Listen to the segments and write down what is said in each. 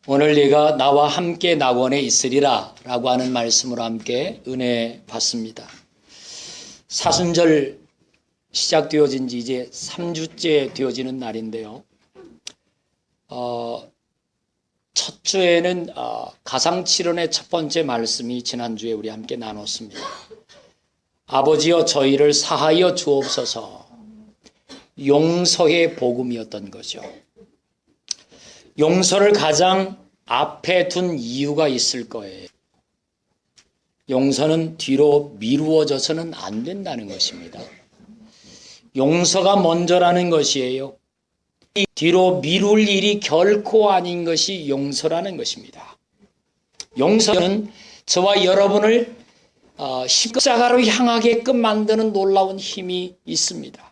오늘 네가 나와 함께 낙원에 있으리라 라고 하는 말씀으로 함께 은혜 받습니다. 사순절 시작되어진 지 이제 3주째 되어지는 날인데요. 첫 주에는 가상칠언의 첫 번째 말씀이 지난주에 우리 함께 나눴습니다. 아버지여 저희를 사하여 주옵소서. 용서의 복음이었던 거죠. 용서를 가장 앞에 둔 이유가 있을 거예요. 용서는 뒤로 미루어져서는 안 된다는 것입니다. 용서가 먼저라는 것이에요. 뒤로 미룰 일이 결코 아닌 것이 용서라는 것입니다. 용서는 저와 여러분을 십자가로 향하게끔 만드는 놀라운 힘이 있습니다.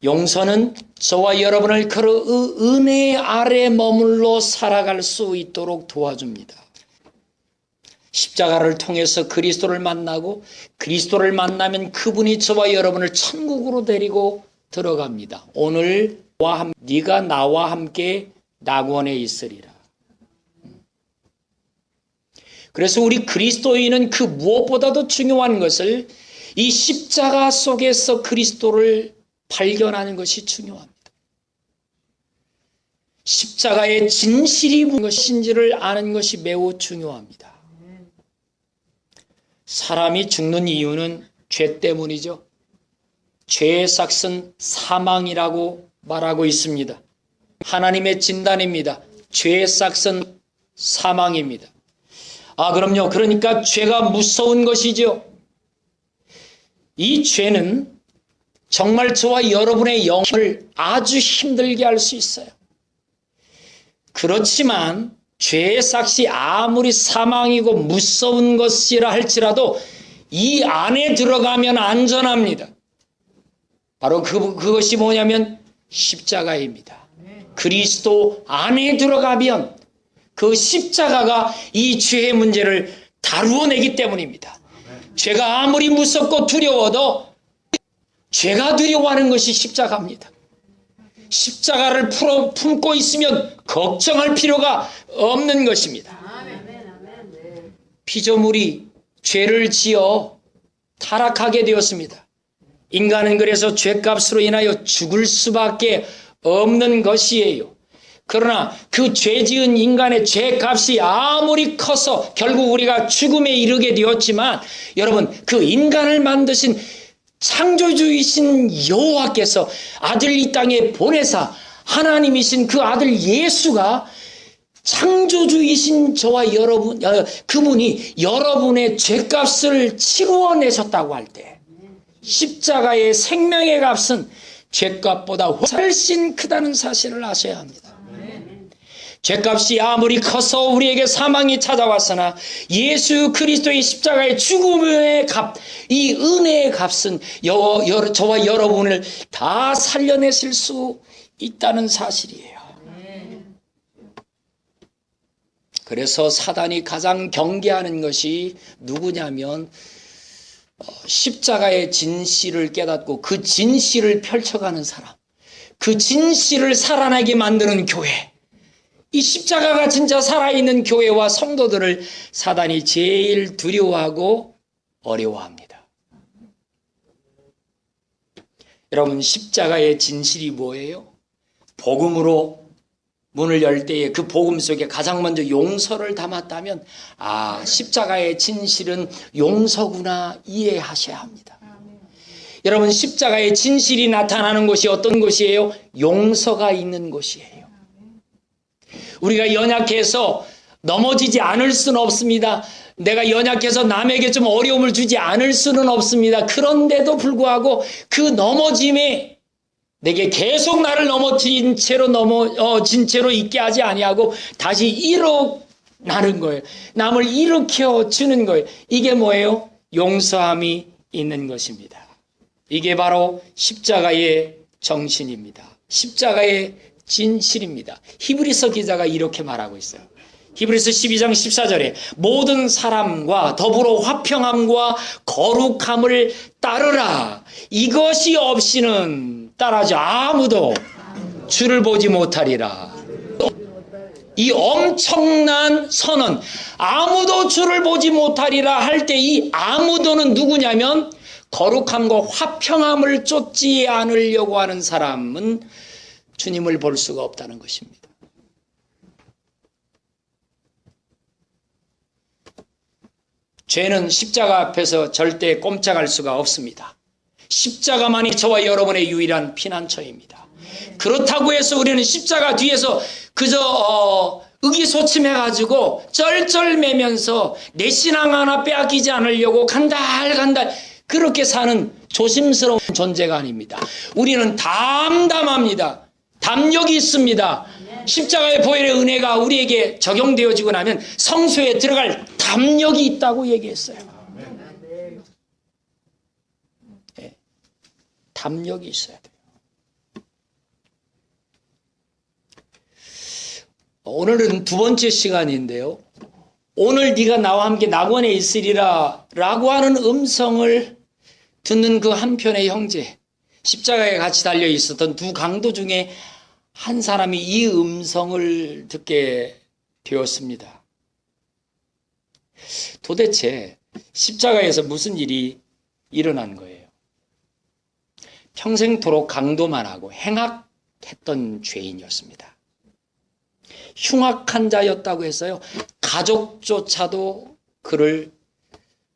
용서는 저와 여러분을 그 은혜 아래 머물러 살아갈 수 있도록 도와줍니다. 십자가를 통해서 그리스도를 만나고 그리스도를 만나면 그분이 저와 여러분을 천국으로 데리고 들어갑니다. 오늘 네가 나와 함께 낙원에 있으리라. 그래서 우리 그리스도인은 그 무엇보다도 중요한 것을 이 십자가 속에서 그리스도를 발견하는 것이 중요합니다. 십자가의 진실이 무엇인지를 아는 것이 매우 중요합니다. 사람이 죽는 이유는 죄 때문이죠. 죄의 삭은 사망이라고 말하고 있습니다. 하나님의 진단입니다. 죄의 삭은 사망입니다. 그럼요. 그러니까 죄가 무서운 것이죠. 이 죄는 정말 저와 여러분의 영혼을 아주 힘들게 할 수 있어요. 그렇지만 죄의 삭이 아무리 사망이고 무서운 것이라 할지라도 이 안에 들어가면 안전합니다. 바로 그것이 뭐냐면 십자가입니다. 그리스도 안에 들어가면 그 십자가가 이 죄의 문제를 다루어내기 때문입니다. 죄가 아무리 무섭고 두려워도 죄가 두려워하는 것이 십자가입니다. 십자가를 품고 있으면 걱정할 필요가 없는 것입니다. 피조물이 죄를 지어 타락하게 되었습니다. 인간은 그래서 죄값으로 인하여 죽을 수밖에 없는 것이에요. 그러나 그 죄지은 인간의 죄값이 아무리 커서 결국 우리가 죽음에 이르게 되었지만 여러분 그 인간을 만드신 창조주이신 여호와께서 아들 이 땅에 보내사 하나님이신 그 아들 예수가 창조주이신 저와 여러분 그분이 여러분의 죄값을 치루어내셨다고 할 때 십자가의 생명의 값은 죄값보다 훨씬 크다는 사실을 아셔야 합니다. 죄값이 아무리 커서 우리에게 사망이 찾아왔으나 예수 그리스도의 십자가의 죽음의 값, 이 은혜의 값은 저와 여러분을 다 살려내실 수 있다는 사실이에요. 그래서 사단이 가장 경계하는 것이 누구냐면 십자가의 진실을 깨닫고 그 진실을 펼쳐가는 사람, 그 진실을 살아나게 만드는 교회, 이 십자가가 진짜 살아있는 교회와 성도들을 사단이 제일 두려워하고 어려워합니다. 여러분 십자가의 진실이 뭐예요? 복음으로 문을 열 때에 그 복음 속에 가장 먼저 용서를 담았다면 십자가의 진실은 용서구나 이해하셔야 합니다. 여러분 십자가의 진실이 나타나는 곳이 어떤 곳이에요? 용서가 있는 곳이에요. 우리가 연약해서 넘어지지 않을 수는 없습니다. 내가 연약해서 남에게 좀 어려움을 주지 않을 수는 없습니다. 그런데도 불구하고 그 넘어짐에 내게 계속 나를 넘어진 채로 있게 하지 아니하고 다시 일어나는 거예요. 남을 일으켜 주는 거예요. 이게 뭐예요? 용서함이 있는 것입니다. 이게 바로 십자가의 정신입니다. 십자가의 진실입니다. 히브리서 기자가 이렇게 말하고 있어요. 히브리서 12장 14절에 모든 사람과 더불어 화평함과 거룩함을 따르라. 이것이 없이는 따라하지 아무도 주를 보지 못하리라. 이 엄청난 선언, 아무도 주를 보지 못하리라 할 때 이 아무도는 누구냐면 거룩함과 화평함을 쫓지 않으려고 하는 사람은 주님을 볼 수가 없다는 것입니다. 죄는 십자가 앞에서 절대 꼼짝할 수가 없습니다. 십자가만이 저와 여러분의 유일한 피난처입니다. 그렇다고 해서 우리는 십자가 뒤에서 그저 의기소침해가지고 쩔쩔매면서 내 신앙 하나 빼앗기지 않으려고 간달간달 그렇게 사는 조심스러운 존재가 아닙니다. 우리는 담담합니다. 담력이 있습니다. 십자가의 보혈의 은혜가 우리에게 적용되어지고 나면 성소에 들어갈 담력이 있다고 얘기했어요. 네, 담력이 있어야 돼요. 오늘은 두 번째 시간인데요. 오늘 네가 나와 함께 낙원에 있으리라 라고 하는 음성을 듣는 그 한편의 형제, 십자가에 같이 달려 있었던 두 강도 중에 한 사람이 이 음성을 듣게 되었습니다. 도대체 십자가에서 무슨 일이 일어난 거예요? 평생토록 강도만 하고 행악했던 죄인이었습니다. 흉악한 자였다고 해서요, 가족조차도 그를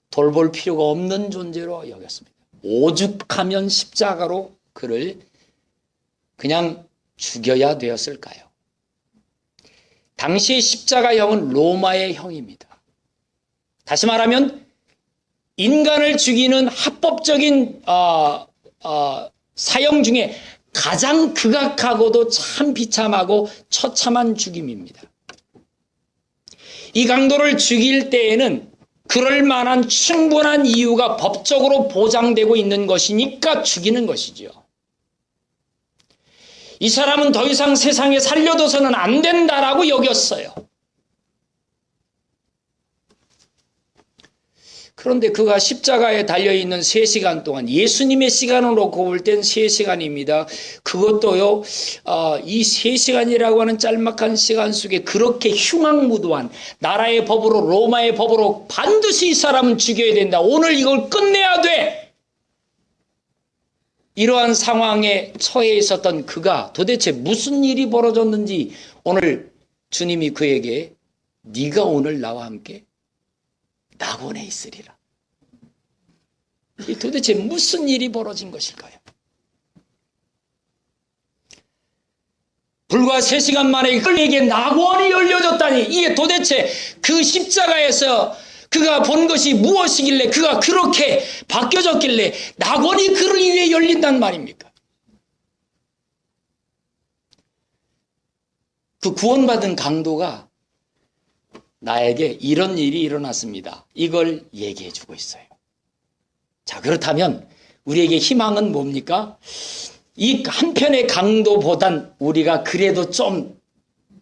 돌볼 필요가 없는 존재로 여겼습니다. 오죽하면 십자가로 그를 그냥 죽여야 되었을까요? 당시의 십자가형은 로마의 형입니다. 다시 말하면 인간을 죽이는 합법적인 사형 중에 가장 극악하고도 참 비참하고 처참한 죽임입니다. 이 강도를 죽일 때에는 그럴 만한 충분한 이유가 법적으로 보장되고 있는 것이니까 죽이는 것이죠. 이 사람은 더 이상 세상에 살려둬서는 안 된다라고 여겼어요. 그런데 그가 십자가에 달려있는 3시간 동안, 예수님의 시간으로 놓고 볼 땐 3시간입니다. 그것도요, 이 3시간이라고 하는 짤막한 시간 속에 그렇게 흉악무도한 나라의 법으로, 로마의 법으로 반드시 이 사람은 죽여야 된다. 오늘 이걸 끝내야 돼. 이러한 상황에 처해 있었던 그가 도대체 무슨 일이 벌어졌는지 오늘 주님이 그에게 네가 오늘 나와 함께 낙원에 있으리라. 도대체 무슨 일이 벌어진 것일까요? 불과 3시간 만에 그에게 낙원이 열려졌다니, 이게 도대체 그 십자가에서 그가 본 것이 무엇이길래 그가 그렇게 바뀌어졌길래 낙원이 그를 위해 열린단 말입니까? 그 구원받은 강도가 나에게 이런 일이 일어났습니다. 이걸 얘기해 주고 있어요. 자, 그렇다면 우리에게 희망은 뭡니까? 이 한편의 강도보단 우리가 그래도 좀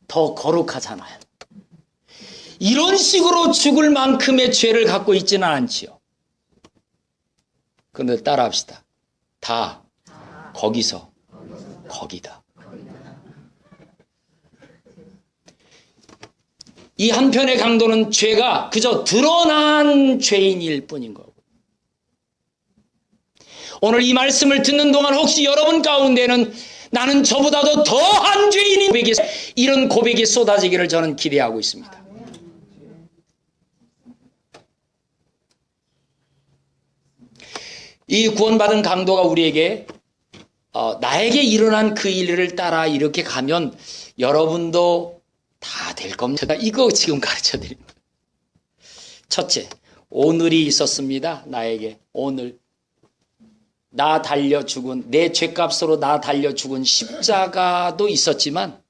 더 거룩하잖아요. 이런 식으로 죽을 만큼의 죄를 갖고 있지는 않지요. 그런데 따라합시다. 다 거기서 거기다. 이 한편의 강도는 죄가 그저 드러난 죄인일 뿐인 거고. 오늘 이 말씀을 듣는 동안 혹시 여러분 가운데는 나는 저보다도 더한 죄인인 고백이, 이런 고백이 쏟아지기를 저는 기대하고 있습니다. 이 구원받은 강도가 우리에게 나에게 일어난 그 일을 따라 이렇게 가면 여러분도 다 될 겁니다. 이거 지금 가르쳐 드립니다. 첫째, 오늘이 있었습니다. 나에게 오늘 나 달려 죽은, 내 죄값으로 나 달려 죽은 십자가도 있었지만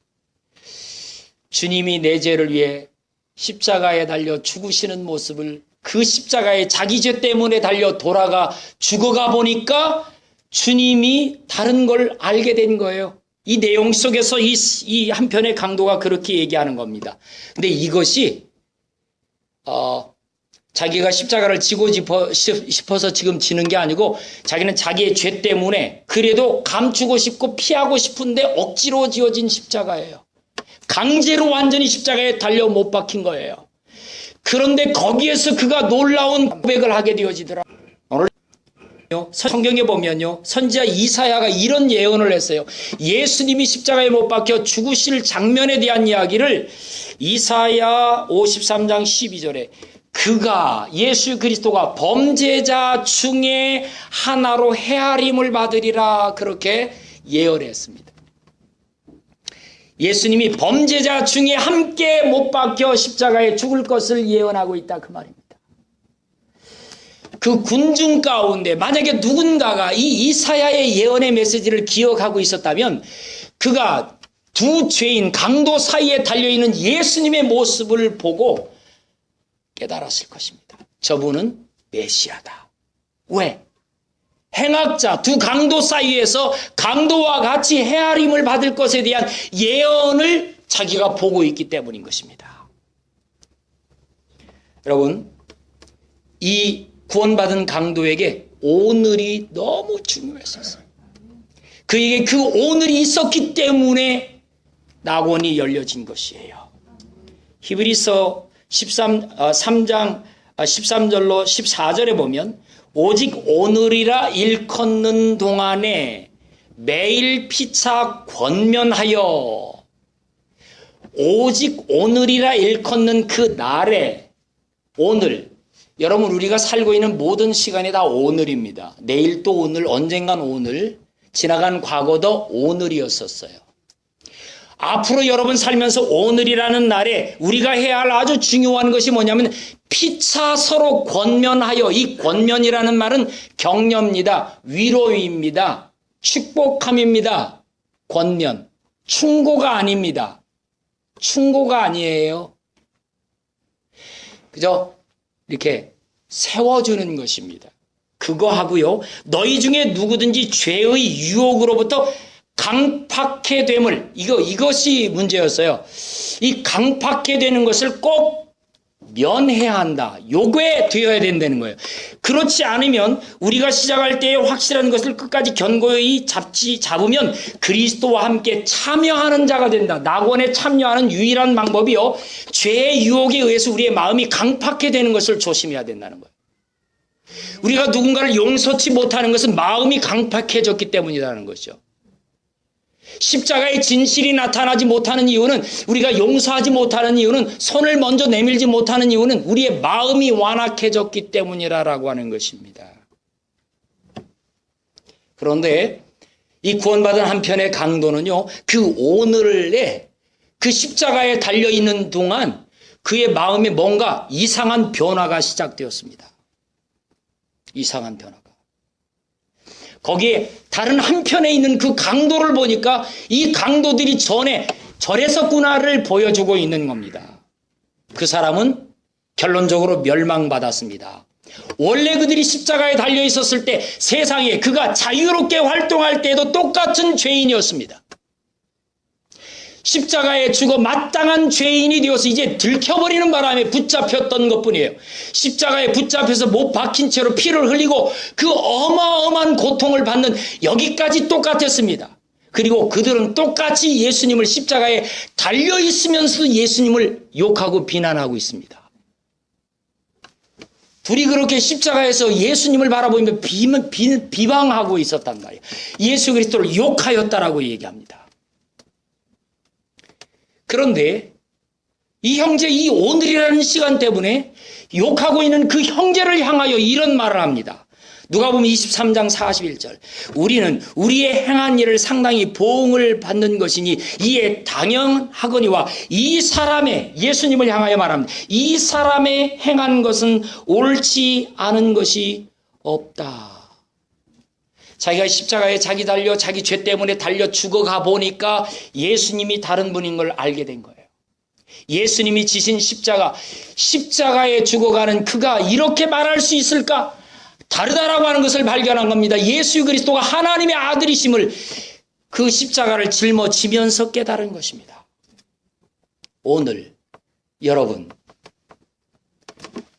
주님이 내 죄를 위해 십자가에 달려 죽으시는 모습을, 그 십자가에 자기 죄 때문에 달려 돌아가 죽어가 보니까 주님이 다른 걸 알게 된 거예요. 이 내용 속에서 이 한편의 강도가 그렇게 얘기하는 겁니다. 근데 이것이 자기가 십자가를 지고 싶어서 지금 지는 게 아니고 자기는 자기의 죄 때문에 그래도 감추고 싶고 피하고 싶은데 억지로 지어진 십자가예요. 강제로 완전히 십자가에 달려 못 박힌 거예요. 그런데 거기에서 그가 놀라운 고백을 하게 되어지더라. 오늘 성경에 보면요, 선지자 이사야가 이런 예언을 했어요. 예수님이 십자가에 못 박혀 죽으실 장면에 대한 이야기를 이사야 53장 12절에 그가 예수 그리스도가 범죄자 중에 하나로 헤아림을 받으리라 그렇게 예언했습니다. 예수님이 범죄자 중에 함께 못 박혀 십자가에 죽을 것을 예언하고 있다 그 말입니다. 그 군중 가운데 만약에 누군가가 이 이사야의 예언의 메시지를 기억하고 있었다면 그가 두 죄인 강도 사이에 달려있는 예수님의 모습을 보고 깨달았을 것입니다. 저분은 메시아다. 왜? 행악자 두 강도 사이에서 강도와 같이 헤아림을 받을 것에 대한 예언을 자기가 보고 있기 때문인 것입니다. 여러분, 이 구원받은 강도에게 오늘이 너무 중요했었어요. 그에게 그 오늘이 있었기 때문에 낙원이 열려진 것이에요. 히브리서 3장 13절로 14절에 보면 오직 오늘이라 일컫는 동안에 매일 피차 권면하여 오직 오늘이라 일컫는 그 날에 오늘 여러분 우리가 살고 있는 모든 시간이 다 오늘입니다. 내일 또 오늘 언젠간 오늘 지나간 과거도 오늘이었었어요. 앞으로 여러분 살면서 오늘이라는 날에 우리가 해야 할 아주 중요한 것이 뭐냐면 피차 서로 권면하여 이 권면이라는 말은 격려입니다. 위로입니다. 축복함입니다. 권면. 충고가 아닙니다. 충고가 아니에요. 그저 이렇게 세워주는 것입니다. 그거 하고요. 너희 중에 누구든지 죄의 유혹으로부터 강팍해 됨을 이것이 문제였어요. 이 강팍해 되는 것을 꼭 면해야 한다. 요게 되어야 된다는 거예요. 그렇지 않으면 우리가 시작할 때에 확실한 것을 끝까지 견고히 잡으면 그리스도와 함께 참여하는 자가 된다. 낙원에 참여하는 유일한 방법이요. 죄의 유혹에 의해서 우리의 마음이 강팍해 되는 것을 조심해야 된다는 거예요. 우리가 누군가를 용서치 못하는 것은 마음이 강팍해졌기 때문이라는 것이죠. 십자가의 진실이 나타나지 못하는 이유는 우리가 용서하지 못하는 이유는 손을 먼저 내밀지 못하는 이유는 우리의 마음이 완악해졌기 때문이라고 하는 것입니다. 그런데 이 구원받은 한편의 강도는요. 그 오늘에 그 십자가에 달려있는 동안 그의 마음에 뭔가 이상한 변화가 시작되었습니다. 이상한 변화가. 거기에 다른 한편에 있는 그 강도를 보니까 이 강도들이 전에 저랬었구나를 보여주고 있는 겁니다. 그 사람은 결론적으로 멸망받았습니다. 원래 그들이 십자가에 달려 있었을 때 세상에 그가 자유롭게 활동할 때에도 똑같은 죄인이었습니다. 십자가에 죽어 마땅한 죄인이 되어서 이제 들켜버리는 바람에 붙잡혔던 것뿐이에요. 십자가에 붙잡혀서 못 박힌 채로 피를 흘리고 그 어마어마한 고통을 받는 여기까지 똑같았습니다. 그리고 그들은 똑같이 예수님을 십자가에 달려있으면서 예수님을 욕하고 비난하고 있습니다. 둘이 그렇게 십자가에서 예수님을 바라보며 비방하고 있었단 말이에요. 예수 그리스도를 욕하였다라고 얘기합니다. 그런데 이 형제 이 오늘이라는 시간 때문에 욕하고 있는 그 형제를 향하여 이런 말을 합니다. 누가복음 23장 41절 우리는 우리의 행한 일을 상당히 보응을 받는 것이니 이에 당연하거니와 이 사람의 예수님을 향하여 말합니다. 이 사람의 행한 것은 옳지 않은 것이 없다. 자기가 십자가에 자기 죄 때문에 달려 죽어가 보니까 예수님이 다른 분인 걸 알게 된 거예요. 예수님이 지신 십자가에 죽어가는 그가 이렇게 말할 수 있을까? 다르다라고 하는 것을 발견한 겁니다. 예수 그리스도가 하나님의 아들이심을 그 십자가를 짊어지면서 깨달은 것입니다. 오늘 여러분,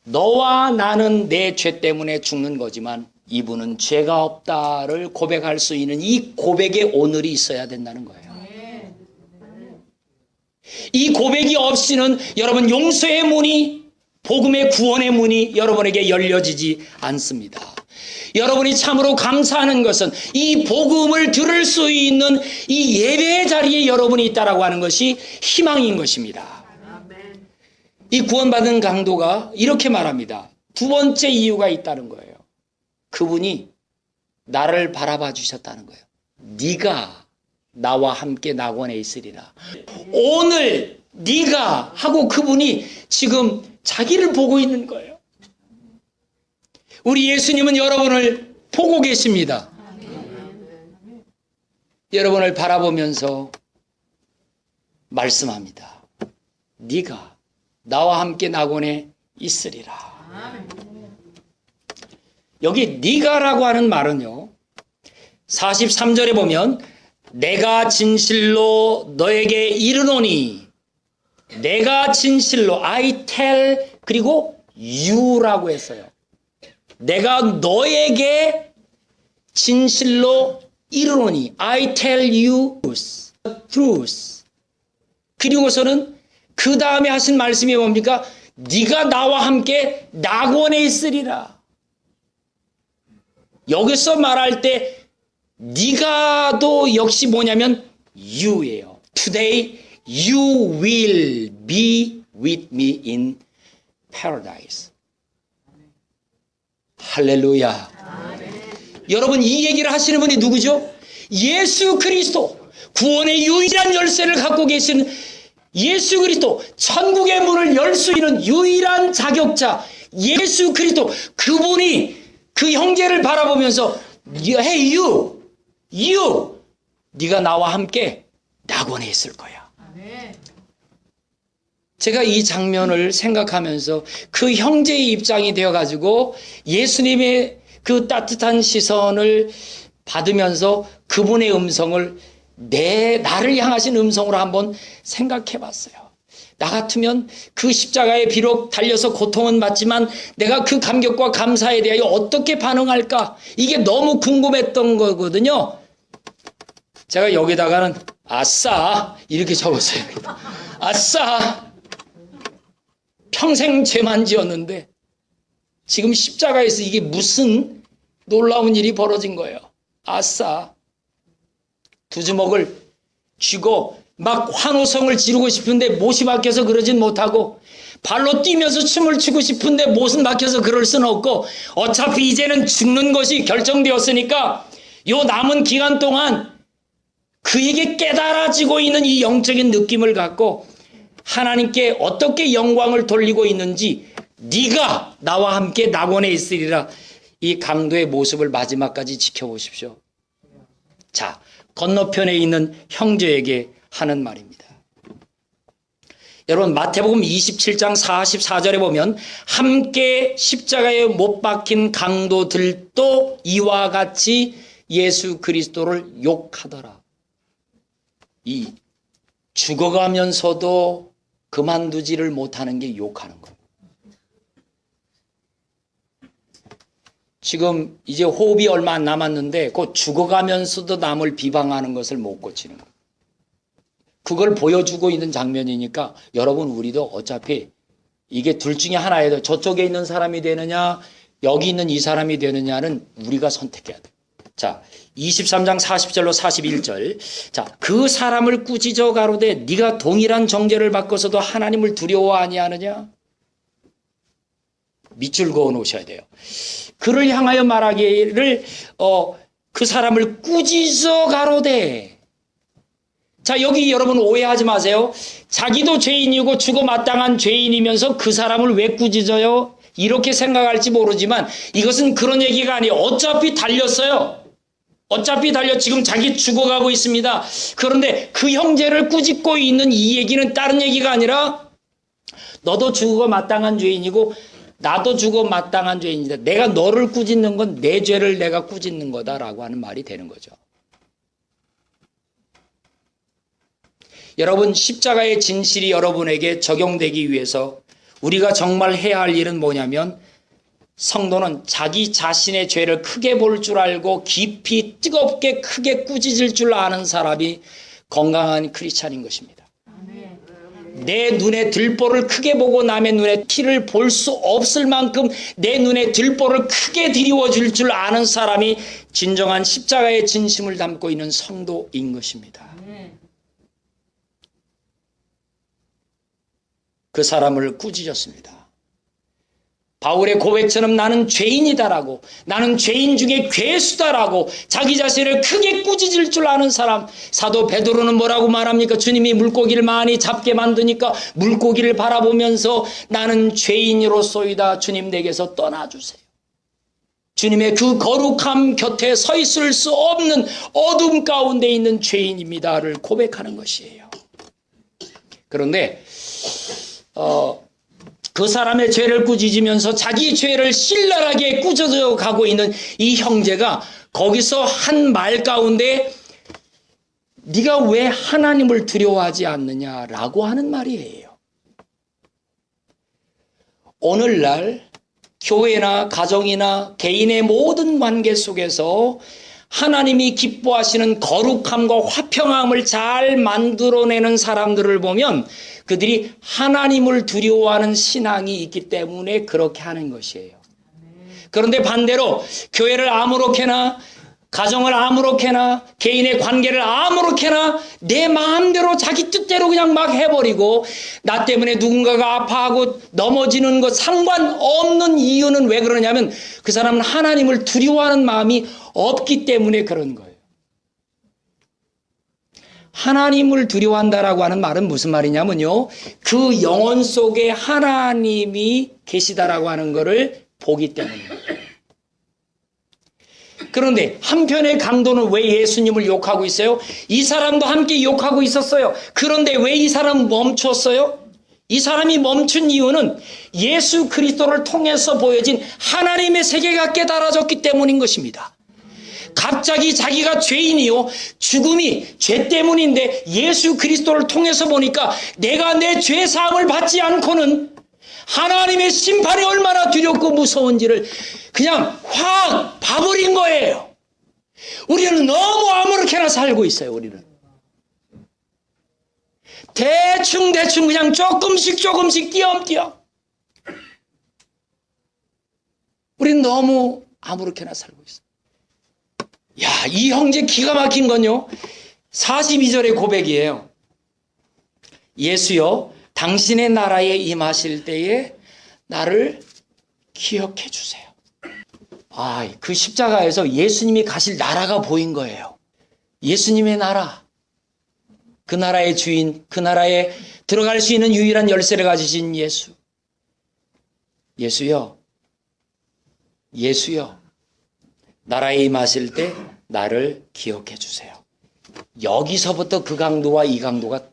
너와 나는 내 죄 때문에 죽는 거지만 이분은 죄가 없다를 고백할 수 있는 이 고백의 오늘이 있어야 된다는 거예요. 이 고백이 없이는 여러분 용서의 문이, 복음의 구원의 문이 여러분에게 열려지지 않습니다. 여러분이 참으로 감사하는 것은 이 복음을 들을 수 있는 이 예배의 자리에 여러분이 있다라고 하는 것이 희망인 것입니다. 이 구원받은 강도가 이렇게 말합니다. 두 번째 이유가 있다는 거예요. 그분이 나를 바라봐 주셨다는 거예요. 네가 나와 함께 낙원에 있으리라. 오늘 네가 하고 그분이 지금 자기를 보고 있는 거예요. 우리 예수님은 여러분을 보고 계십니다. 여러분을 바라보면서 말씀합니다. 네가 나와 함께 낙원에 있으리라. 여기 네가라고 하는 말은요, 43절에 보면 내가 진실로 너에게 이르노니, 내가 진실로 I tell 그리고 you라고 했어요. 내가 너에게 진실로 이르노니 I tell you truth. 그리고서는 그 다음에 하신 말씀이 뭡니까? 네가 나와 함께 낙원에 있으리라. 여기서 말할 때 네가도 역시 뭐냐면 you예요. Today you will be with me in paradise. 할렐루야. 여러분, 이 얘기를 하시는 분이 누구죠? 예수 그리스도, 구원의 유일한 열쇠를 갖고 계시는 예수 그리스도, 천국의 문을 열 수 있는 유일한 자격자 예수 그리스도, 그분이 그 형제를 바라보면서 Hey you 네가 나와 함께 낙원에 있을 거야. 제가 이 장면을 생각하면서 그 형제의 입장이 되어가지고 예수님의 그 따뜻한 시선을 받으면서 그분의 음성을 나를 향하신 음성으로 한번 생각해 봤어요. 나 같으면 그 십자가에 비록 달려서 고통은 받지만 내가 그 감격과 감사에 대하여 어떻게 반응할까? 이게 너무 궁금했던 거거든요. 제가 여기다가는 아싸 이렇게 적었어요. 아싸, 평생 죄만 지었는데 지금 십자가에서 이게 무슨 놀라운 일이 벌어진 거예요. 아싸, 두 주먹을 쥐고 막 환호성을 지르고 싶은데 못이 막혀서 그러진 못하고, 발로 뛰면서 춤을 추고 싶은데 못은 막혀서 그럴 수는 없고, 어차피 이제는 죽는 것이 결정되었으니까 요 남은 기간 동안 그에게 깨달아지고 있는 이 영적인 느낌을 갖고 하나님께 어떻게 영광을 돌리고 있는지, 네가 나와 함께 낙원에 있으리라, 이 강도의 모습을 마지막까지 지켜보십시오. 자, 건너편에 있는 형제에게 하는 말입니다. 여러분, 마태복음 27장 44절에 보면 함께 십자가에 못 박힌 강도들도 이와 같이 예수 그리스도를 욕하더라. 이 죽어가면서도 그만두지를 못하는 게 욕하는 거예요. 지금 이제 호흡이 얼마 안 남았는데 곧 죽어가면서도 남을 비방하는 것을 못 고치는 거예요. 그걸 보여주고 있는 장면이니까 여러분, 우리도 어차피 이게 둘 중에 하나예요. 저쪽에 있는 사람이 되느냐 여기 있는 이 사람이 되느냐는 우리가 선택해야 돼요. 자, 23장 40절로 41절. 자, 그 사람을 꾸짖어 가로되 네가 동일한 정죄를 받고서도 하나님을 두려워 아니하느냐? 밑줄 그어 놓으셔야 돼요. 그를 향하여 말하기를 그 사람을 꾸짖어 가로되. 자, 여기 여러분 오해하지 마세요. 자기도 죄인이고 죽어 마땅한 죄인이면서 그 사람을 왜 꾸짖어요? 이렇게 생각할지 모르지만 이것은 그런 얘기가 아니에요. 어차피 달렸어요. 어차피 달려 지금 자기 죽어가고 있습니다. 그런데 그 형제를 꾸짖고 있는 이 얘기는 다른 얘기가 아니라 너도 죽어 마땅한 죄인이고 나도 죽어 마땅한 죄인이다. 내가 너를 꾸짖는 건 내 죄를 내가 꾸짖는 거다라고 하는 말이 되는 거죠. 여러분, 십자가의 진실이 여러분에게 적용되기 위해서 우리가 정말 해야 할 일은 뭐냐면, 성도는 자기 자신의 죄를 크게 볼 줄 알고 깊이 뜨겁게 크게 꾸짖을 줄 아는 사람이 건강한 크리스찬인 것입니다. 내 눈에 들보를 크게 보고 남의 눈에 티를 볼 수 없을 만큼 내 눈에 들보를 크게 드리워줄 줄 아는 사람이 진정한 십자가의 진심을 담고 있는 성도인 것입니다. 그 사람을 꾸짖었습니다. 바울의 고백처럼 나는 죄인이다라고, 나는 죄인 중에 괴수다라고 자기 자신을 크게 꾸짖을 줄 아는 사람. 사도 베드로는 뭐라고 말합니까? 주님이 물고기를 많이 잡게 만드니까 물고기를 바라보면서 나는 죄인으로소이다, 주님 내게서 떠나주세요. 주님의 그 거룩함 곁에 서 있을 수 없는 어둠 가운데 있는 죄인입니다를 고백하는 것이에요. 그런데 그 사람의 죄를 꾸짖으면서 자기 죄를 신랄하게 꾸짖어 가고 있는 이 형제가 거기서 한 말 가운데 네가 왜 하나님을 두려워하지 않느냐라고 하는 말이에요. 오늘날 교회나 가정이나 개인의 모든 관계 속에서 하나님이 기뻐하시는 거룩함과 화평함을 잘 만들어내는 사람들을 보면 그들이 하나님을 두려워하는 신앙이 있기 때문에 그렇게 하는 것이에요. 그런데 반대로 교회를 아무렇게나, 가정을 아무렇게나, 개인의 관계를 아무렇게나 내 마음대로 자기 뜻대로 그냥 막 해버리고 나 때문에 누군가가 아파하고 넘어지는 것 상관없는 이유는 왜 그러냐면 그 사람은 하나님을 두려워하는 마음이 없기 때문에 그런 거예요. 하나님을 두려워한다라고 하는 말은 무슨 말이냐면요, 그 영혼 속에 하나님이 계시다라고 하는 것을 보기 때문입니다. 그런데 한편의 강도는 왜 예수님을 욕하고 있어요? 이 사람도 함께 욕하고 있었어요. 그런데 왜 이 사람은 멈췄어요? 이 사람이 멈춘 이유는 예수 그리스도를 통해서 보여진 하나님의 세계가 깨달아졌기 때문인 것입니다. 갑자기 자기가 죄인이요, 죽음이 죄 때문인데 예수 그리스도를 통해서 보니까 내가 내 죄 사함을 받지 않고는 하나님의 심판이 얼마나 두렵고 무서운지를 그냥 확 봐버린 거예요. 우리는 너무 아무렇게나 살고 있어요. 우리는 대충 그냥 조금씩 띄엄띄엄 우리는 너무 아무렇게나 살고 있어요. 야, 이 형제 기가 막힌 건요, 42절의 고백이에요. 예수여, 당신의 나라에 임하실 때에 나를 기억해 주세요. 그 십자가에서 예수님이 가실 나라가 보인 거예요. 예수님의 나라, 그 나라의 주인, 그 나라에 들어갈 수 있는 유일한 열쇠를 가지신 예수. 예수여, 나라에 임하실 때 나를 기억해 주세요. 여기서부터 그 강도와 이 강도가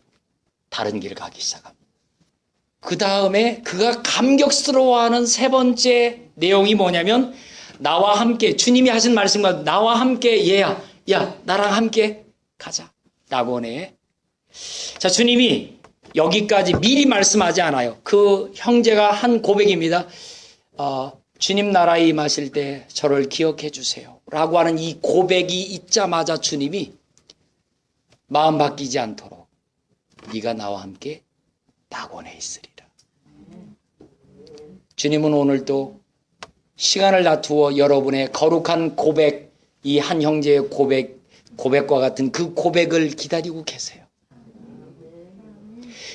다른 길을 가기 시작합니다. 그 다음에 그가 감격스러워하는 세 번째 내용이 뭐냐면, 나와 함께, 주님이 하신 말씀과 나와 함께, 얘야, 나랑 함께 가자 라고 하네. 자, 주님이 여기까지 미리 말씀하지 않아요. 그 형제가 한 고백입니다. 주님 나라에 임하실 때 저를 기억해 주세요 라고 하는 이 고백이 있자마자 주님이 마음 바뀌지 않도록 네가 나와 함께 낙원에 있으리라. 주님은 오늘도 시간을 다투어 여러분의 거룩한 고백, 이 한 형제의 고백과 같은 그 고백을 기다리고 계세요.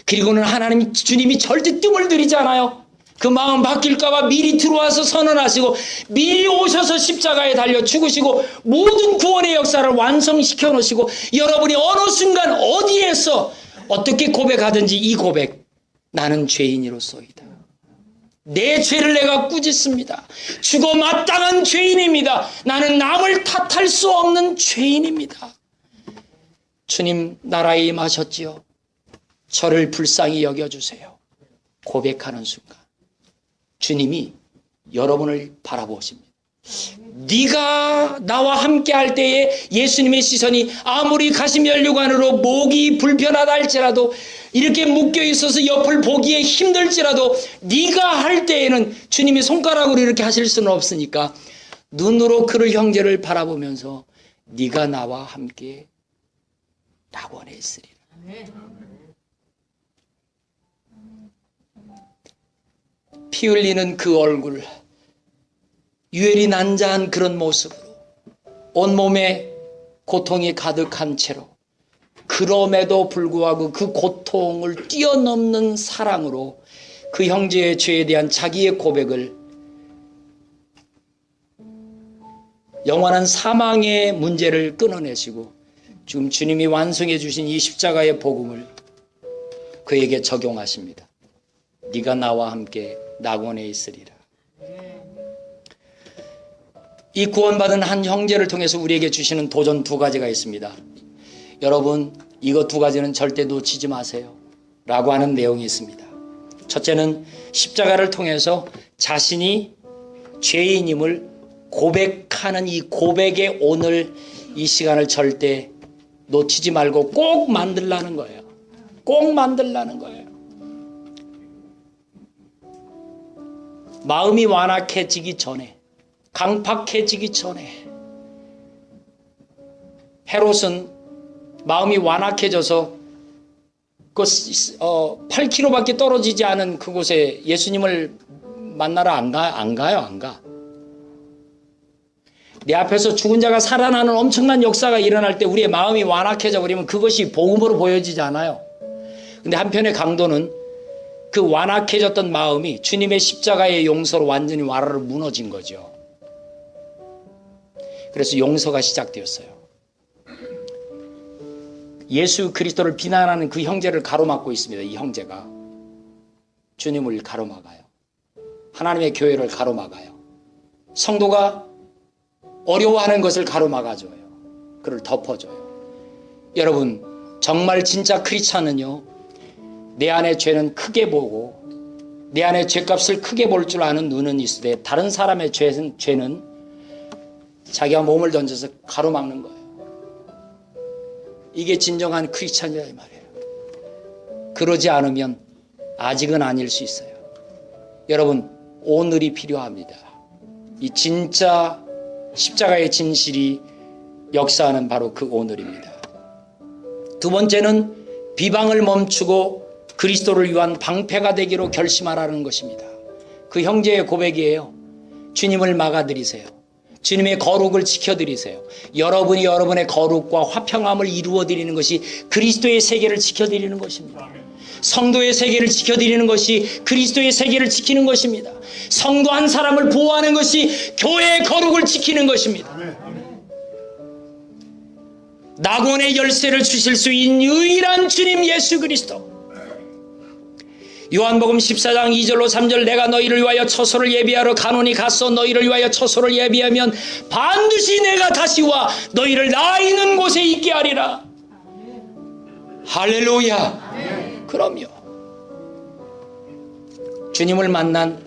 그리고는 주님이 절대 뜸을 들이지 않아요. 그 마음 바뀔까봐 미리 들어와서 선언하시고 미리 오셔서 십자가에 달려 죽으시고 모든 구원의 역사를 완성시켜 놓으시고 여러분이 어느 순간 어디에서 어떻게 고백하든지 이 고백, 나는 죄인이로소이다. 내 죄를 내가 꾸짖습니다. 죽어 마땅한 죄인입니다. 나는 남을 탓할 수 없는 죄인입니다. 주님 나라에 임하셨지요. 저를 불쌍히 여겨주세요. 고백하는 순간 주님이 여러분을 바라보십니다. 네가 나와 함께 할 때에 예수님의 시선이 아무리 가시면류관으로 목이 불편하다 할지라도, 이렇게 묶여 있어서 옆을 보기에 힘들지라도 네가 할 때에는 주님이 손가락으로 이렇게 하실 수는 없으니까 눈으로 그를 형제를 바라보면서 네가 나와 함께 낙원에 있으리라. 피 흘리는 그 얼굴, 유혈이 난자한 그런 모습으로 온몸에 고통이 가득한 채로, 그럼에도 불구하고 그 고통을 뛰어넘는 사랑으로 그 형제의 죄에 대한 자기의 고백을 영원한 사망의 문제를 끊어내시고 지금 주님이 완성해 주신 이 십자가의 복음을 그에게 적용하십니다. 네가 나와 함께 낙원에 있으리라. 이 구원받은 한 형제를 통해서 우리에게 주시는 도전 두 가지가 있습니다. 여러분, 이거 두 가지는 절대 놓치지 마세요 라고 하는 내용이 있습니다. 첫째는 십자가를 통해서 자신이 죄인임을 고백하는 이 고백의 오늘 이 시간을 절대 놓치지 말고 꼭 만들라는 거예요. 꼭 만들라는 거예요. 마음이 완악해지기 전에, 강팍해지기 전에, 헤롯은 마음이 완악해져서 그 8km밖에 떨어지지 않은 그곳에 예수님을 만나러 안 가. 내 앞에서 죽은 자가 살아나는 엄청난 역사가 일어날 때 우리의 마음이 완악해져 버리면 그것이 복음으로 보여지지 않아요. 근데 한편의 강도는 그 완악해졌던 마음이 주님의 십자가의 용서로 완전히 와르르 무너진 거죠. 그래서 용서가 시작되었어요. 예수 그리스도를 비난하는 그 형제를 가로막고 있습니다. 이 형제가 주님을 가로막아요. 하나님의 교회를 가로막아요. 성도가 어려워하는 것을 가로막아줘요. 그를 덮어줘요. 여러분, 정말 진짜 크리스찬은요, 내 안의 죄는 크게 보고 내 안의 죄값을 크게 볼 줄 아는 눈은 있으되 다른 사람의 죄는 자기가 몸을 던져서 가로막는 거예요. 이게 진정한 크리스찬이라 이 말이에요. 그러지 않으면 아직은 아닐 수 있어요. 여러분, 오늘이 필요합니다. 이 진짜 십자가의 진실이 역사하는 바로 그 오늘입니다. 두 번째는 비방을 멈추고 그리스도를 위한 방패가 되기로 결심하라는 것입니다. 그 형제의 고백이에요. 주님을 막아드리세요. 주님의 거룩을 지켜드리세요. 여러분이 여러분의 거룩과 화평함을 이루어드리는 것이 그리스도의 세계를 지켜드리는 것입니다. 성도의 세계를 지켜드리는 것이 그리스도의 세계를 지키는 것입니다. 성도 한 사람을 보호하는 것이 교회의 거룩을 지키는 것입니다. 낙원의 열쇠를 주실 수 있는 유일한 주님 예수 그리스도. 요한복음 14장 2절로 3절, 내가 너희를 위하여 처소를 예비하러 가노니 갔어. 너희를 위하여 처소를 예비하면 반드시 내가 다시 와 너희를 나 있는 곳에 있게 하리라. 할렐루야. 그럼요. 주님을 만난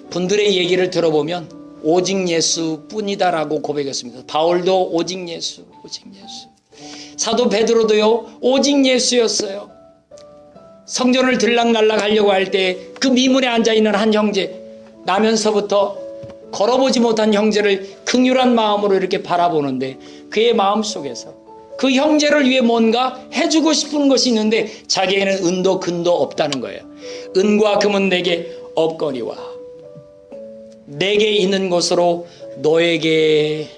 분들의 얘기를 들어보면 오직 예수뿐이다라고 고백했습니다. 바울도 오직 예수, 오직 예수. 사도 베드로도요, 오직 예수였어요. 성전을 들락날락 하려고 할 때 그 미문에 앉아있는 한 형제, 나면서부터 걸어보지 못한 형제를 긍휼한 마음으로 이렇게 바라보는데 그의 마음속에서 그 형제를 위해 뭔가 해주고 싶은 것이 있는데 자기에게는 은도 근도 없다는 거예요. 은과 금은 내게 없거니와 내게 있는 것으로 너에게,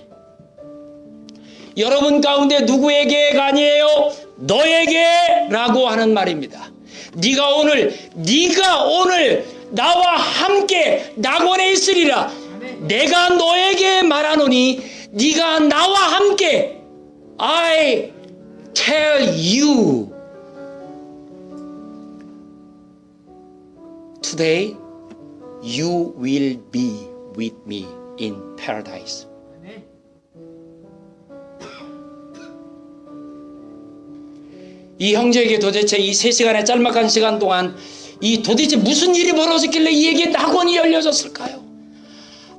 여러분 가운데 누구에게가 아니에요, 너에게 라고 하는 말입니다. 네가 오늘 나와 함께 낙원에 있으리라. 내가 너에게 말하노니 네가 나와 함께, I tell you today you will be with me in paradise. 이 형제에게 도대체 이 3시간의 짤막한 시간 동안 이 도대체 무슨 일이 벌어졌길래 이에게 낙원이 열려졌을까요?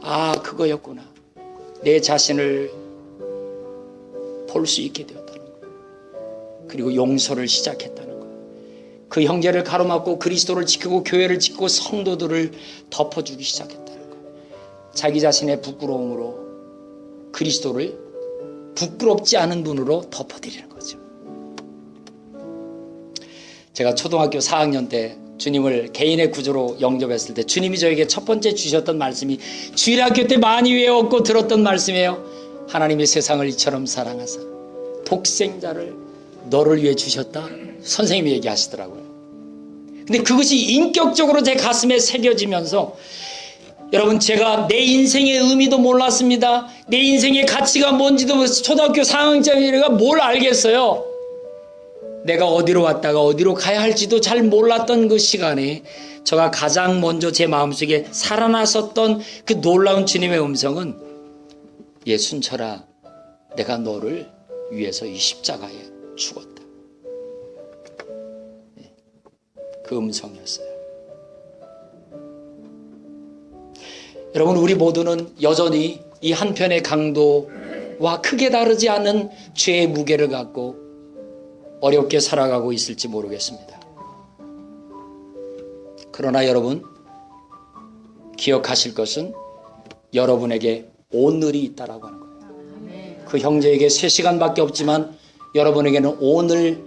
아, 그거였구나. 내 자신을 볼 수 있게 되었다는 거예요. 그리고 용서를 시작했다는 거예요. 그 형제를 가로막고 그리스도를 지키고 교회를 지키고 성도들을 덮어주기 시작했다는 거예요. 자기 자신의 부끄러움으로 그리스도를 부끄럽지 않은 분으로 덮어드리는 거죠. 제가 초등학교 4학년 때 주님을 개인의 구주로 영접했을 때 주님이 저에게 첫 번째 주셨던 말씀이 주일학교 때 많이 외웠고 들었던 말씀이에요. 하나님이 세상을 이처럼 사랑하사 독생자를 너를 위해 주셨다. 선생님이 얘기하시더라고요. 근데 그것이 인격적으로 제 가슴에 새겨지면서 여러분, 제가 내 인생의 의미도 몰랐습니다. 내 인생의 가치가 뭔지도 초등학교 4학년짜리가 뭘 알겠어요. 내가 어디로 왔다가 어디로 가야 할지도 잘 몰랐던 그 시간에 제가 가장 먼저 제 마음속에 살아났었던 그 놀라운 주님의 음성은 예순철아, 내가 너를 위해서 이 십자가에 죽었다. 그 음성이었어요. 여러분, 우리 모두는 여전히 이 한편의 강도와 크게 다르지 않은 죄의 무게를 갖고 어렵게 살아가고 있을지 모르겠습니다. 그러나 여러분, 기억하실 것은 여러분에게 오늘이 있다라고 하는 거예요. 그 형제에게 3시간밖에 없지만 여러분에게는 오늘,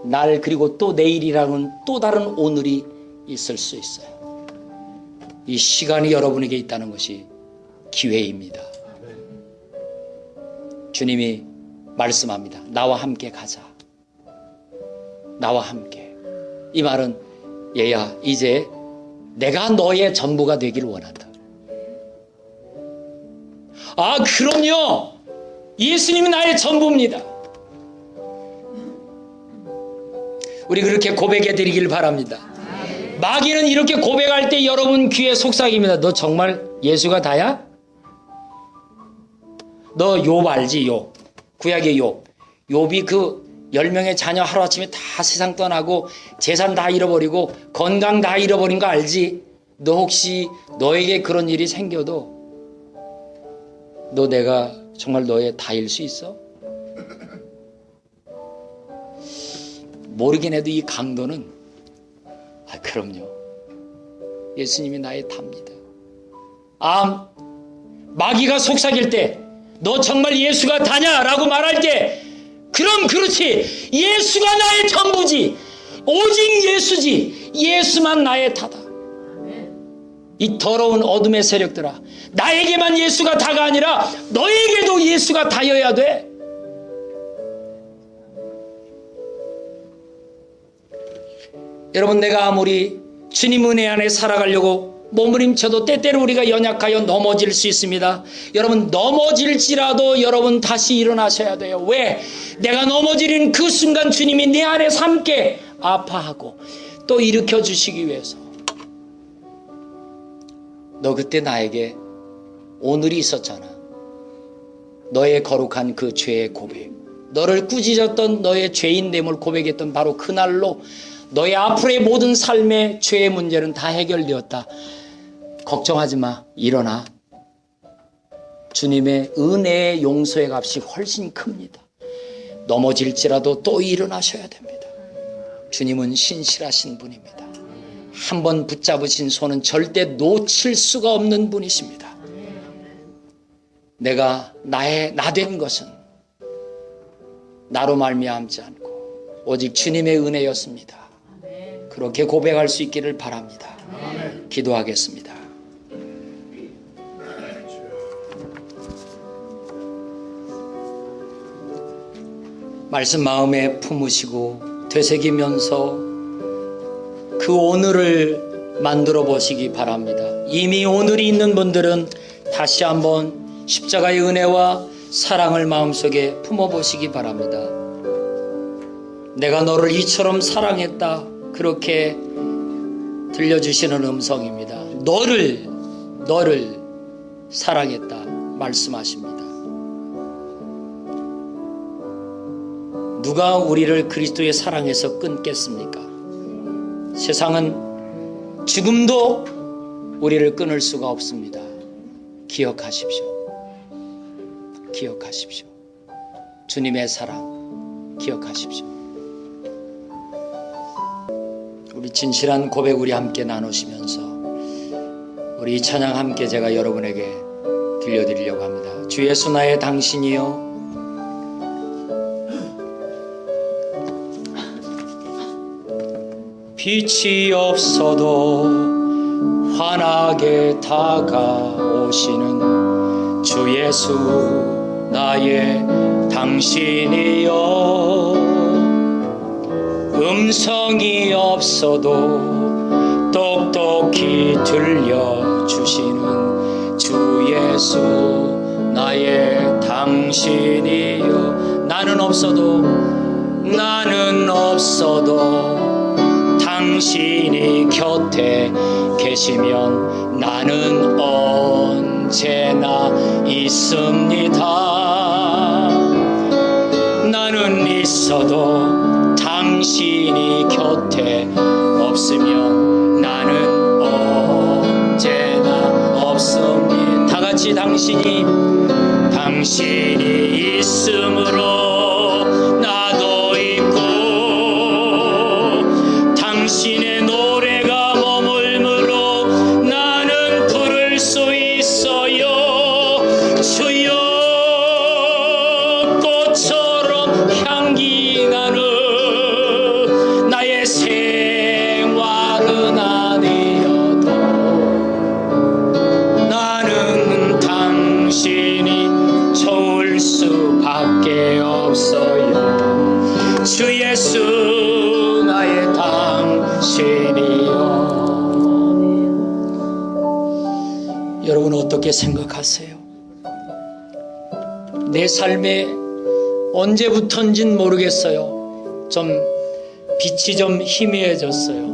날, 그리고 또 내일이라는 또 다른 오늘이 있을 수 있어요. 이 시간이 여러분에게 있다는 것이 기회입니다. 주님이 말씀합니다. 나와 함께 가자. 나와 함께. 이 말은 얘야, 이제 내가 너의 전부가 되길 원한다. 아, 그럼요. 예수님이 나의 전부입니다. 우리 그렇게 고백해 드리길 바랍니다. 마귀는 이렇게 고백할 때 여러분 귀에 속삭입니다. 너 정말 예수가 다야? 너 욥 알지? 욥. 구약의 욥. 욥이 그 10명의 자녀 하루아침에 다 세상 떠나고 재산 다 잃어버리고 건강 다 잃어버린 거 알지? 너 혹시 너에게 그런 일이 생겨도 너 내가 정말 너의 다일 수 있어? 모르긴 해도 이 강도는 그럼요. 예수님이 나의 답니다. 마귀가 속삭일 때 너 정말 예수가 다냐? 라고 말할 때 그럼 그렇지. 예수가 나의 전부지. 오직 예수지. 예수만 나의 다다. 이 더러운 어둠의 세력들아, 나에게만 예수가 다가 아니라 너에게도 예수가 다여야 돼. 여러분, 내가 아무리 주님 은혜 안에 살아가려고 몸부림쳐도 때때로 우리가 연약하여 넘어질 수 있습니다. 여러분, 넘어질지라도 여러분 다시 일어나셔야 돼요. 왜? 내가 넘어지는 그 순간 주님이 내 안에서 함께 아파하고 또 일으켜 주시기 위해서. 너 그때 나에게 오늘이 있었잖아. 너의 거룩한 그 죄의 고백, 너를 꾸짖었던 너의 죄인됨을 고백했던 바로 그날로 너의 앞으로의 모든 삶의 죄의 문제는 다 해결되었다. 걱정하지 마. 일어나. 주님의 은혜의 용서의 값이 훨씬 큽니다. 넘어질지라도 또 일어나셔야 됩니다. 주님은 신실하신 분입니다. 한번 붙잡으신 손은 절대 놓칠 수가 없는 분이십니다. 내가 나 된 것은 나로 말미암지 않고 오직 주님의 은혜였습니다. 그렇게 고백할 수 있기를 바랍니다. 기도하겠습니다. 말씀 마음에 품으시고 되새기면서 그 오늘을 만들어 보시기 바랍니다. 이미 오늘이 있는 분들은 다시 한번 십자가의 은혜와 사랑을 마음속에 품어보시기 바랍니다. 내가 너를 이처럼 사랑했다. 그렇게 들려주시는 음성입니다. 너를 사랑했다 말씀하십니다. 누가 우리를 그리스도의 사랑에서 끊겠습니까? 세상은 죽음도 우리를 끊을 수가 없습니다. 기억하십시오. 기억하십시오. 주님의 사랑 기억하십시오. 우리 진실한 고백 우리 함께 나누시면서 우리 찬양 함께 제가 여러분에게 들려드리려고 합니다. 주 예수 나의 당신이여 빛이 없어도 환하게 다가오시는 주 예수 나의 당신이여. 음성이 없어도 똑똑히 들려주시는 주 예수 나의 당신이여. 나는 없어도 당신이 곁에 계시면 나는 언제나 있습니다. 나는 있어도 당신이 곁에 없으면 나는 언제나 없습니다. 다 같이 당신이 있음으로 나도 있고 당신의 노래가 머물므로 나는 부를 수 있어요. 주여 꽃처럼 향기 나는 나의 생활은 아니어도 나는 당신이 좋을 수밖에 없어요. 주 예수 나의 당신이요. 여러분 어떻게 생각하세요? 내 삶에 언제부턴진 모르겠어요. 좀 빛이 좀 희미해졌어요.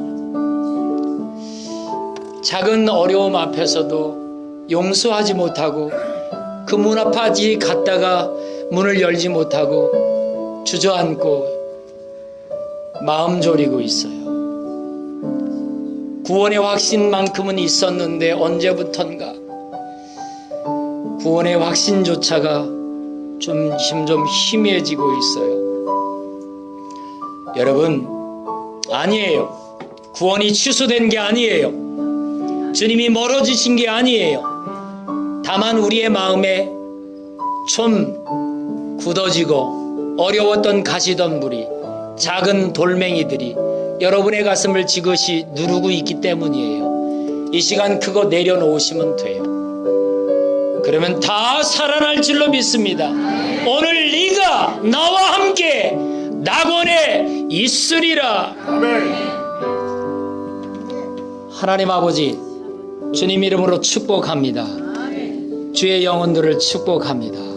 작은 어려움 앞에서도 용서하지 못하고 그 문 앞까지 갔다가 문을 열지 못하고 주저앉고 마음 졸이고 있어요. 구원의 확신만큼은 있었는데 언제부턴가 구원의 확신조차가 좀 희미해지고 있어요. 여러분, 아니에요. 구원이 취소된 게 아니에요. 주님이 멀어지신 게 아니에요. 다만 우리의 마음에 좀 굳어지고 어려웠던 가시덤불이, 작은 돌멩이들이 여러분의 가슴을 지그시 누르고 있기 때문이에요. 이 시간 그거 내려놓으시면 돼요. 그러면 다 살아날 줄로 믿습니다. 오늘 네가 나와 함께 낙원에 있으리라. 하나님 아버지, 주님 이름으로 축복합니다. 주의 영혼들을 축복합니다.